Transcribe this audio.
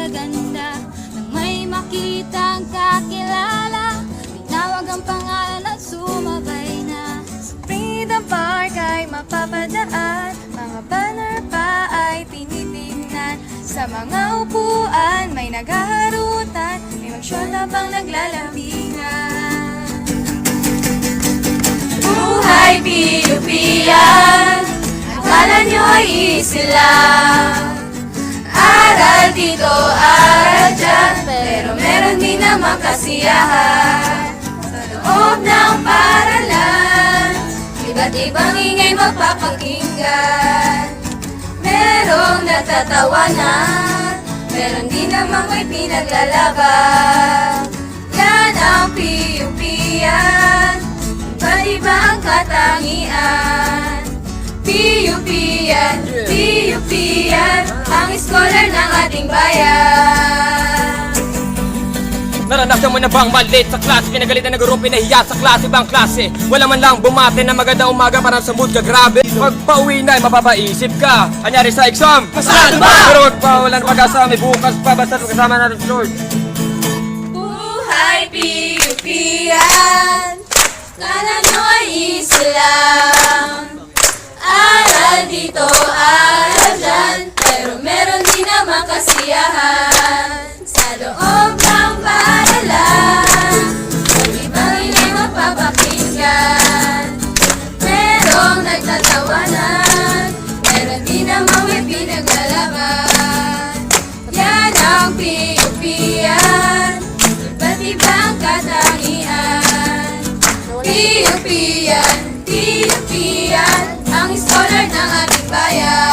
ganda. Nang may makitang kakilala, tinawag ang pangalan at sumabay na. Sa Freedom Park ay mapapadaan, mga banner pa ay tinitingnan. Sa mga upuan may naghaharutan, may magsyota pang naglalambingan. Buhay PUP yan, akala nyo ay easy lang. Aral dito, aral dyan, pero meron din naman kasiyahan. Sa loob ng paaralan, iba't ibang ingay magpapakinggan. Merong natatawanan, meron din namang may pinaglalaban. Yan ang PUP yan, iba't iba ang katangian. PUP yan, PUP yan, ang scholar ng ating bayan. Naranasan mo na bang malit sa klase? Pinagalitan ng guro, pinahiya sa klase, ibang klase. Wala man lang bumate na maganda umaga, parang sa mood ka grabe. Pag pauwi na, mapapaisip ka. Anyari sa exam, pasado ba? Pero wag pa, wala na pag-asa, may bukas pa, basta kasama natin si Lord. Buhay PUP yan, kala nyo ay easy lang. Aral dito, aral dyan, pero meron din naman kasiyahan. Sa loob ng paaralan, ibang inay magpapakinggan. Merong nagtatawanan, meron din naman may pinaglalaban. Yan ang PUP yan, iba't ibang katangian. PUP yan, PUP yan, ang scholar ng ating bayan.